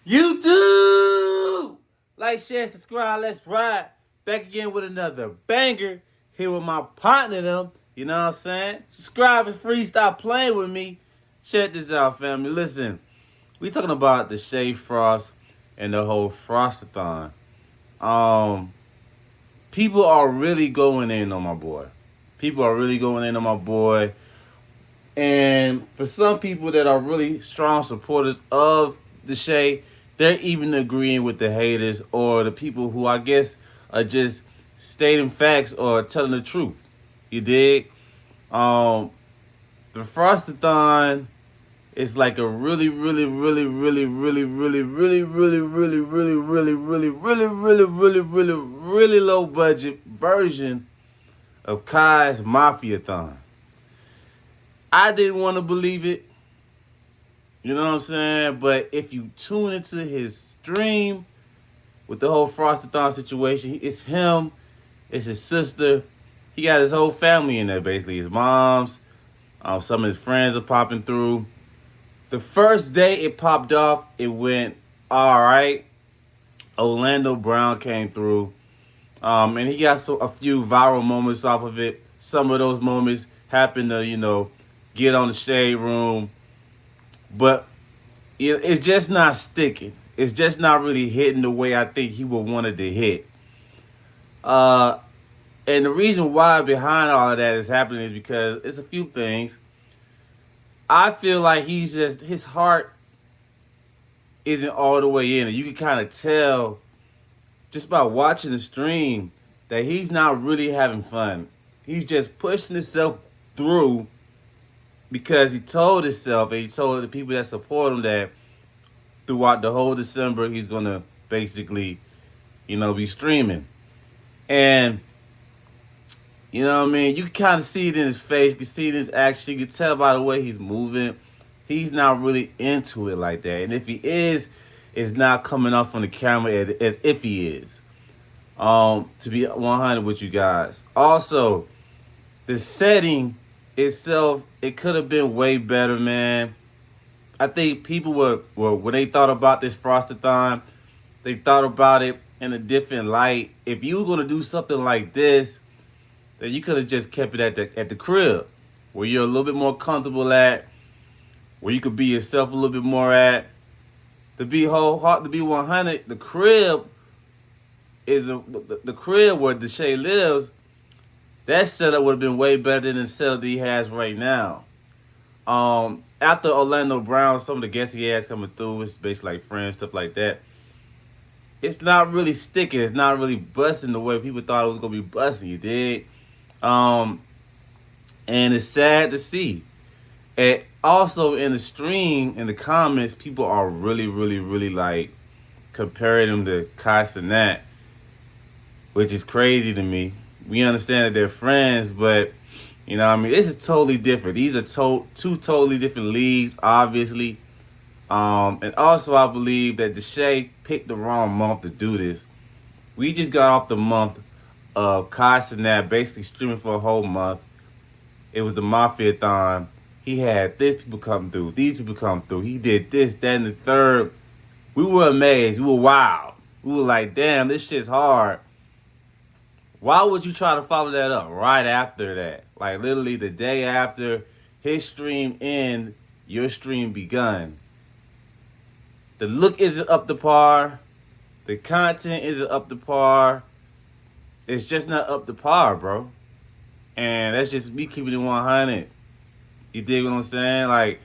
YouTube! Like, share, subscribe, let's ride. Back again with another banger. Here with my partner, them. You know what I'm saying? Subscribe is free. Stop playing with me. Check this out, family. Listen, we talking about Deshae Frost and the whole Frostathon. Um, People are really going in on my boy. People are really going in on my boy. And for some people that are really strong supporters of Deshae, they're even agreeing with the haters or the people who I guess are just stating facts or telling the truth. You dig? The Frostathon is like a really, really, really, really, really, really, really, really, really, really, really, really, really, really, really, really, really low budget version of Kai's Mafiathon. I didn't want to believe it. You know what I'm saying? But if you tune into his stream with the whole Frostathon situation, it's him, it's his sister. He got his whole family in there, basically. His moms, some of his friends are popping through. The first day it popped off, it went all right. Orlando Brown came through. And he got a few viral moments off of it. Some of those moments happened to, get on the Shade Room. But it's just not sticking. It's just not really hitting the way I think he would want it to hit. And the reason why behind all of that is happening is because it's a few things. I feel like his heart isn't all the way in it. You can kind of tell just by watching the stream that he's not really having fun. He's just pushing himself through because he told himself and he told the people that support him that throughout the whole December he's gonna basically, be streaming. And you know what I mean? You can kind of see it in his face, you can see it in his action, you can tell by the way he's moving. He's not really into it like that. And if he is, it's not coming off on the camera as if he is. To be 100 with you guys. Also, the setting itself, it could have been way better, man. I think people were when they thought about this Frostathon, they thought about it in a different light. If you were gonna do something like this, then you could have just kept it at the crib, where you're a little bit more comfortable at, where you could be yourself a little bit more at. To be 100, the crib is the crib where Deshae lives. That setup would have been way better than the setup that he has right now. After Orlando Brown, some of the guests he has coming through, it's basically like friends, stuff like that. It's not really sticking. It's not really busting the way people thought it was gonna be busting. You dig? And it's sad to see. And also in the stream, in the comments, people are really, really, really like comparing him to Kai Cenat, which is crazy to me. We understand that they're friends, but this is totally different. These are two totally different leagues, obviously. And also I believe that Deshae picked the wrong month to do this. We just got off the month of Kai Cenat basically streaming for a whole month. It was the Mafiathon. He had these people come through. He did this, that, and the third. We were amazed. We were wild. We were like, damn, this shit's hard. Why would you try to follow that up right after that? Like literally the day after his stream end, your stream begun. The look isn't up to par. The content isn't up to par. It's just not up to par, bro. And that's just me keeping it 100. You dig what I'm saying? Like,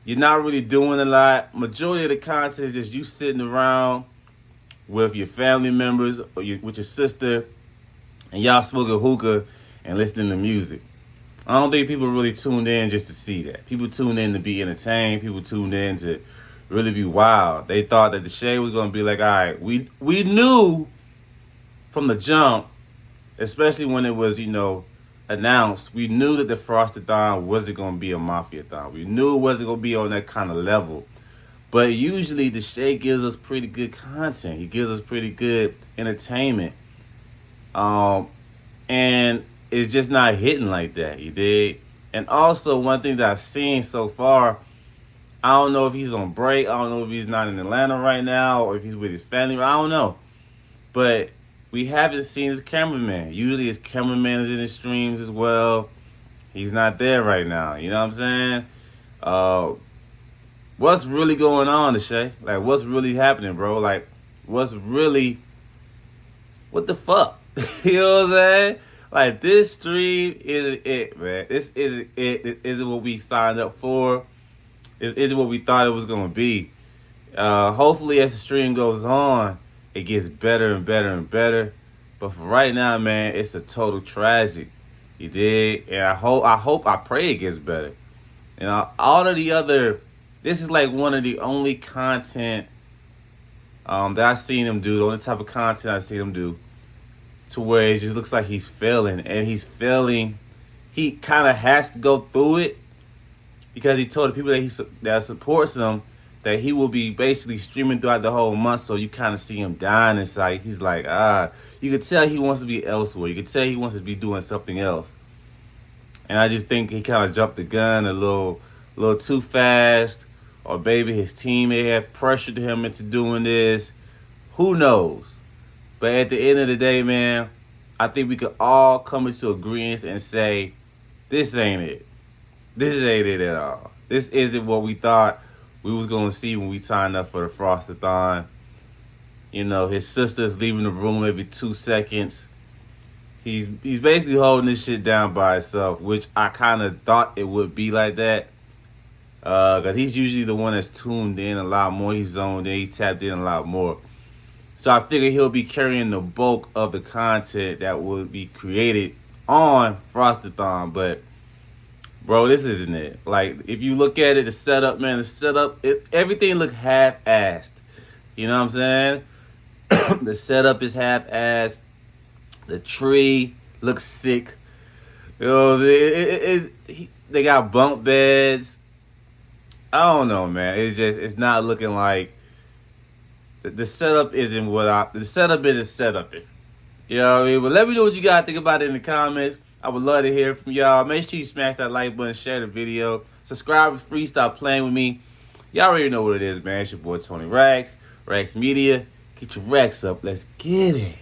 you're not really doing a lot. Majority of the content is just you sitting around with your family members or with your sister, and y'all smoking hookah and listening to music. I don't think people really tuned in just to see that. People tuned in to be entertained. People tuned in to really be wild. They thought that Deshae was going to be like, all right, we knew from the jump, especially when it was, announced, we knew that the Frostathon wasn't going to be a Mafiathon. We knew it wasn't going to be on that kind of level. But usually Deshae gives us pretty good content. He gives us pretty good entertainment. And it's just not hitting like that, you dig? And also, one thing that I've seen so far I don't know if he's on break. I don't know if he's not in Atlanta right now or if he's with his family. I don't know. But we haven't seen his cameraman. Usually his cameraman is in the streams as well. He's not there right now. You know what I'm saying? What's really going on, Deshae? Like, what's really happening, bro? Like, what the fuck? You know what I'm saying? Like, this stream isn't it, man. This isn't it. This isn't what we signed up for. This isn't what we thought it was going to be. Hopefully, as the stream goes on, it gets better and better and better. But for right now, man, it's a total tragedy. You did, and I pray it gets better. And all of the other, this is like one of the only content that I've seen him do, the only type of content I've seen him do, to where it just looks like he's failing. And he's failing. He kind of has to go through it because he told the people that supports him that he will be basically streaming throughout the whole month, so you kind of see him dying inside. He's like, you could tell he wants to be elsewhere. You could tell he wants to be doing something else. And I just think he kind of jumped the gun a little too fast, or maybe his team may have pressured him into doing this. Who knows? But at the end of the day, man, I think we could all come into agreement and say, this ain't it. This ain't it at all. This isn't what we thought we was going to see when we signed up for the Frostathon. You know, his sister's leaving the room every 2 seconds. He's basically holding this shit down by himself, which I kind of thought it would be like that. Because he's usually the one that's tuned in a lot more. He's zoned in. He tapped in a lot more. So I figured he'll be carrying the bulk of the content that will be created on Frostathon. But, bro, this isn't it. Like, if you look at it, the setup, man, everything looked half-assed. You know what I'm saying? The setup is half-assed. The tree looks sick. You know, they got bunk beds. I don't know, man. It's not looking like the setup isn't the setup isn't set up. You know what I mean? But let me know what you guys think about it in the comments. I would love to hear from y'all. Make sure you smash that like button, share the video, subscribe. It's free. Stop playing with me. Y'all already know what it is, man. It's your boy Tony Rax Media. Get your racks up. Let's get it.